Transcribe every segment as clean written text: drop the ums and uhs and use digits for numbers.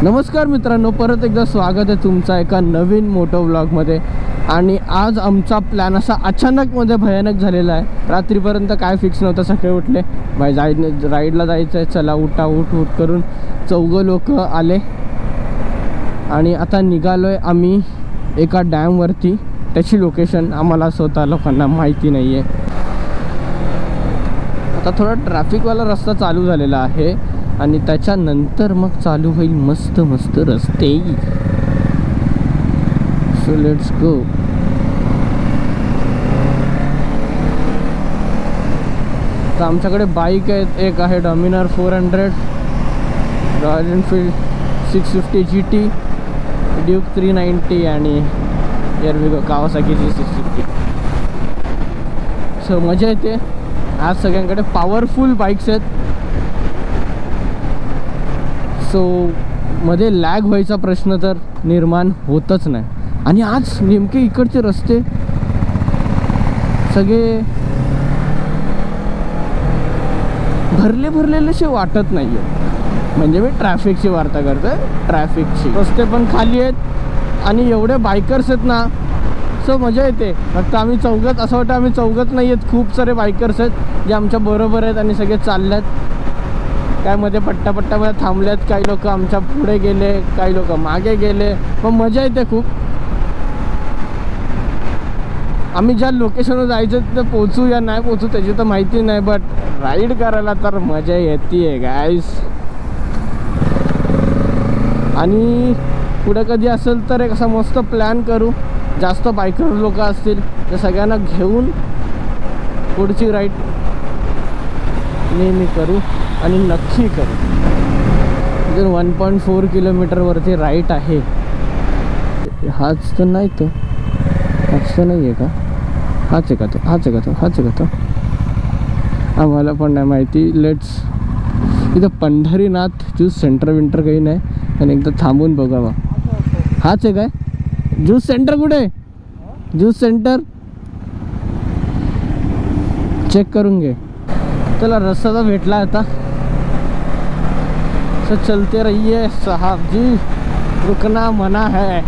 नमस्कार मित्रांनो, परत एकदा स्वागत आहे तुमचा एका नवीन मोटो व्लॉगमध्ये. आणि आज आमचा प्लॅन असा अचानकमध्ये भयानक झालेला आहे. रात्रीपर्यंत काय फिक्स नव्हतं, सकाळी उठले भाई राईडला जायचं आहे, चला उठा उठ करून 4 लोक आले आणि आता निघालो आहे आम्ही एका डॅमवरती. त्याची लोकेशन आम्हाला स्वतः लोकांना माहिती नाही आहे. आता थोडा ट्रॅफिकवाला रस्ता चालू झालेला आहे आणि त्याच्यानंतर मग चालू होईल मस्त मस्त रस्ते. So let's go. तर आमच्याकडे बाईक आहेत. एक आहे Dominar 400, royal Enfield 650 GT, Duke 390 आणि एअरविगो कावासाकीची 650. सो मजा येते. आज सगळ्यांकडे पॉवरफुल बाईक्स आहेत. सो मध्ये लॅग व्हायचा प्रश्न तर निर्माण होतच नाही. आणि आज नेमके इकडचे रस्ते सगळे भरलेलेसे वाटत नाही आहे. म्हणजे मी ट्रॅफिकची वार्ता करतोय, ट्रॅफिकची. रस्ते पण खाली आहेत आणि एवढे बायकर्स आहेत ना, सो मजा येते. फक्त आम्ही चौघत, असं वाटतं आम्ही चौघत नाही आहेत, खूप सारे बायकर्स आहेत जे आमच्या बरोबर आहेत आणि सगळे चालल्यात. काय मध्ये पट्ट्यामध्ये थांबल्यात, काही लोक आमच्या पुढे गेले, काही लोक मागे गेले. पण मजा येते खूप. आम्ही ज्या लोकेशनवर जायचं तिथे पोचू या नाही पोचू त्याची तर माहिती नाही, बट राईड करायला तर मजा येते गाईस. आणि पुढे कधी असेल तर एक असा मस्त प्लॅन करू, जास्त बायकर लोक असतील तर सगळ्यांना घेऊन पुढची राईड नेहमी करू आणि नक्की करू. इथून 1.4 किलोमीटरवरती राईट आहे. हाच तर नाही, तो हाच तर नाही आहे का? हाच आहे का तो? हाच आहे का तो? आम्हाला पण नाही माहिती. लेट्स. इथं पंढरीनाथ ज्यूस सेंटर विंटर काही नाही आणि एकदा थांबून बघावा. हाच आहे काय? ज्यूस सेंटर कुठे? ज्यूस सेंटर चेक करून घे. चला रस्ता तर भेटला आता. तो चलते रहिए साहब जी, रुकना मना है.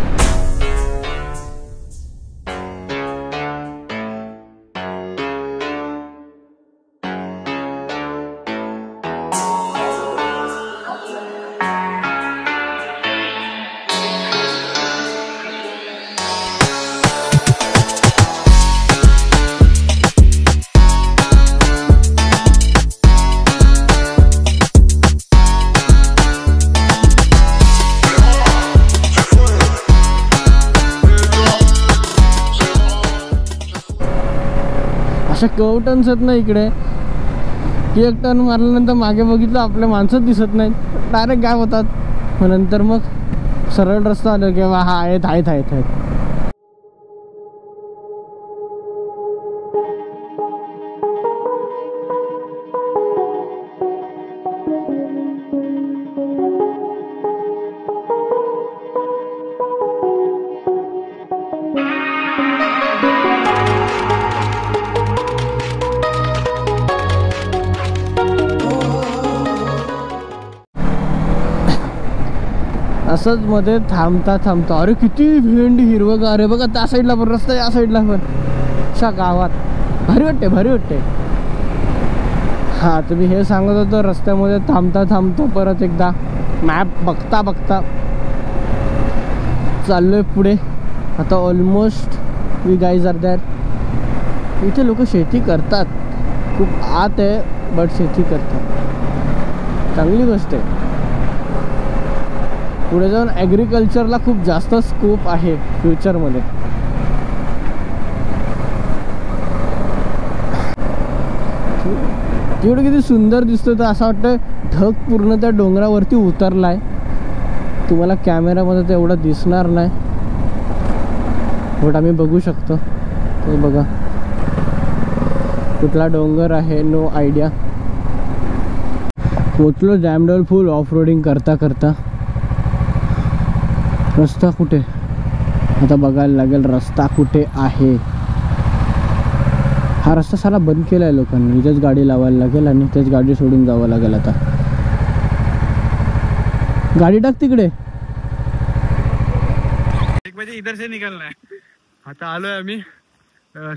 अशा कर्व्ह आहेत ना इकडे की एक टर्न मारल्यानंतर मागे बघितलं आपल्या माणसंच दिसत नाहीत, डायरेक्ट गायब होतात. मग नंतर मग सरळ रस्ता आलं की हा आहेत. असंच मध्ये थांबता अरे किती भेंडी हिरवगार आहे बघा. त्या साईडला पण रस्ता, या साईडला पण. अशा गावात भारी वाटते. हां, तुम्ही हे सांगत होतो रस्त्यामध्ये थांबता परत एकदा मॅप बघता चाललोय पुढे. आता almost we guys are that. इथे लोक शेती करतात, खूप आत आहे बट शेती करतात, चांगली गोष्ट आहे. पुढे जाऊन ॲग्रिकल्चरला खूप जास्त स्कोप आहे फ्युचरमध्ये. एवढं किती सुंदर दिसतं, तर असं वाटतं ढग पूर्ण त्या डोंगरावरती उतरला आहे. तुम्हाला कॅमेऱ्यामध्ये तर एवढं दिसणार नाही, बट आम्ही बघू शकतो. ते बघा कुठला डोंगर आहे, नो आयडिया. पोचलो जॅमडॉल फुल ऑफ रोडिंग करता करता. रस्ता कुठे आता बघायला लागेल, रस्ता कुठे आहे. हा रस्ता सारा बंद केला आहे लोकांनी, इथेच गाडी लावायला लागेल आणि इथेच गाडी सोडून जावं लागेल. आता गाडी टाक तिकडे. एक बजे इधर से निकलना है. आता आलोय आम्ही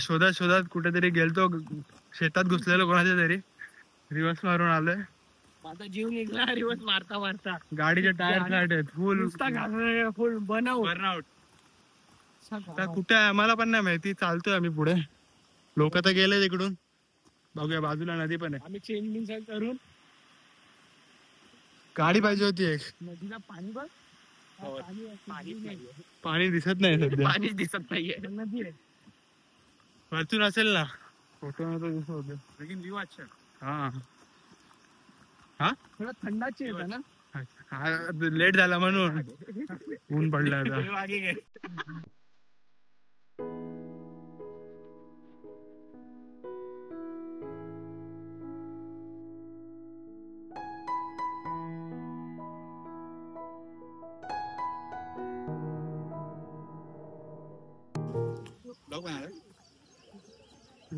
शोधात शोधात कुठेतरी गेलतो, शेतात घुसलेलो कोणाच्या तरी, रिवर्स मारून आलोय. माझा जीव निघला रिवर्स मारता मारता. गाडीचे टायर फ्लॅट आहेत, फुल फुल बर्नआउट. कुठे आहे आम्हाला पण नाही माहिती. चालतोय आम्ही पुढे, लोक तर गेले तिकडून. बघूया बाजूला नदी पण आहे. आम्ही चेंज करून गाडी पाहिजे होती एक. नदीला पाणी बघ, पाणी दिसत नाही सध्या, पाणी दिसत नाहीये. नदी आहे वरतून असेल ना, फोटो दिसत होते. लेकिन व्यू अच्छा. हा हा थोडा थंडाची येतं ना. लेट झाला म्हणून ऊन पडला आता.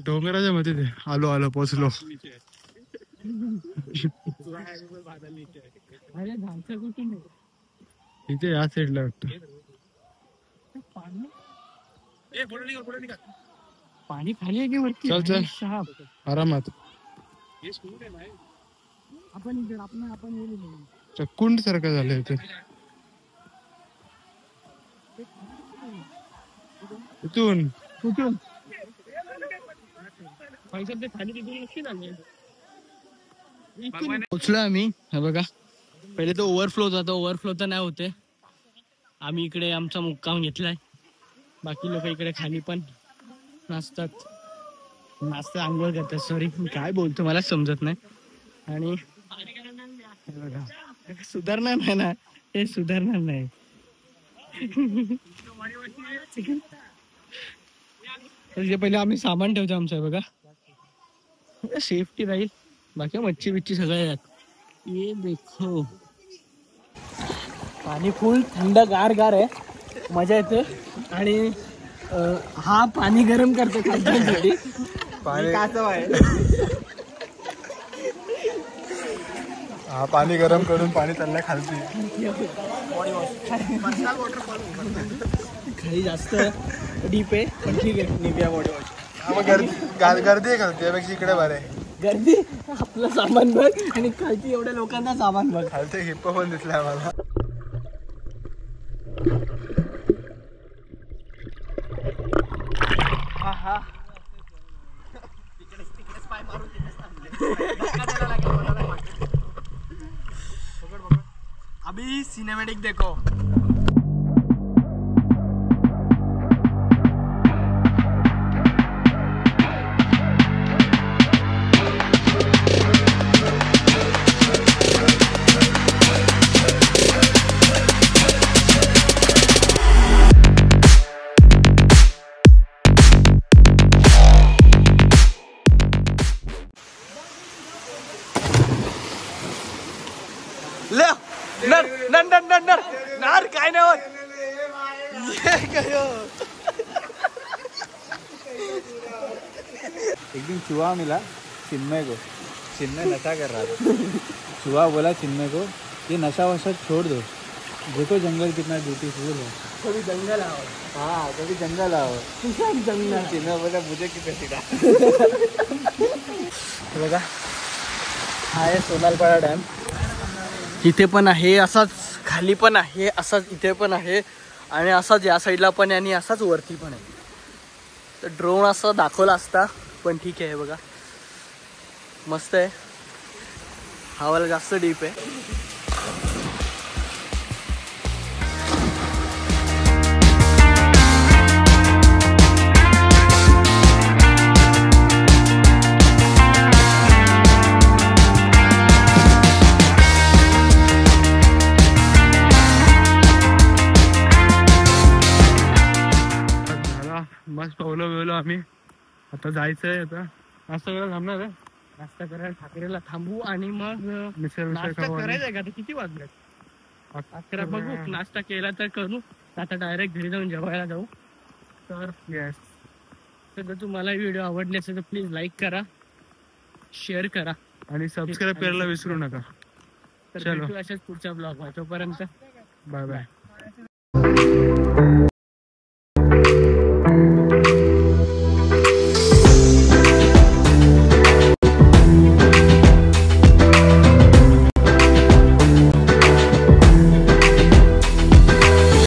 डोंगराच्या मध्ये ते आलो पोचलो. इथे या साईडला वाटतं पाणी खाली आहे की वरती. चल चल आरामात. आपण कुंड सारखं झालंय ते. इथून कुठून पैशात खाली तिथून नक्की झाले. पोचलो आम्ही. हे बघा, पहिले तो ओव्हरफ्लो होता, तो ओव्हरफ्लो तर नाही होते. आम्ही इकडे आमचा मुक्काम घेतलाय. बाकी लोक इकडे खाली पण नाचतात, आंघोळ करतात. सॉरी मी काय बोलतो मला समजत नाही. आणि हे बघा, सुधारणार नाही ना, हे सुधारणार नाही. पहिले आम्ही सामान ठेवतो आमचं. बघा सेफ्टी राहील. बाकी मच्छी बिच्छी सगळं यात. ये देखो, पाणी फुल थंड गार आहे, मजा येते. आणि हा पाणी गरम करतो खाद्यांसाठी. हा पाणी गरम करून पाणी चाललंय खालती. खाली जास्त डीप आहे पण ठीक आहे. Nivea body wash. गर्दी आहे खालती, यापेक्षा इकडे बरं आहे. गर्दी, आपलं सामान बघ आणि खालती एवढ्या लोकांना सामान बघ. खालते हिप्पो पण दिसलाय मला. अभी सिनेमॅटिक देखो. नार काय नाही होत. एक दिन चूहा मिला चिन्मय को. चिन्मय नशा कर रहा था. चूहा बोला चिन्मय को, ये नशा वशा छोड़ दो, देखो जंगल कितना ब्यूटीफुल है. कभी जंगल आओ. हाँ कभी जंगल आओ. जंगल. चिन्मय बोला मुझे कितना सीधा. बघा, हा आहे सोनालपाडा डॅम. इथे पण आहे असाच, खाली पण आहे असाच, इथे पण आहे आणि असाच या साईडला पण आहे आणि असाच वरती पण आहे. तर ड्रोन असं दाखवला असता, पण ठीक आहे. बघा मस्त आहे, हवाला जास्त डीप आहे. मस्त पवलो आम्ही. आता जायचंय, आता नाश्ता करायला थांबणार आहे. नाश्ता करायला ठाकरेला थांबू आणि मग मिसळ नाश्ता करायचा का? आता किती वाजले? 11. बघू, नाश्ता केला तर करू, आता डायरेक्ट घरी जाऊन जेवायला जाऊ. तर येस. जर तुम्हाला व्हिडिओ आवडले असेल तर प्लीज लाईक करा, शेअर करा आणि सबस्क्राईब करायला विसरू नका. तर चलो. भेटू अशाच पुढच्या ब्लॉग. तोपर्यंत बाय बाय.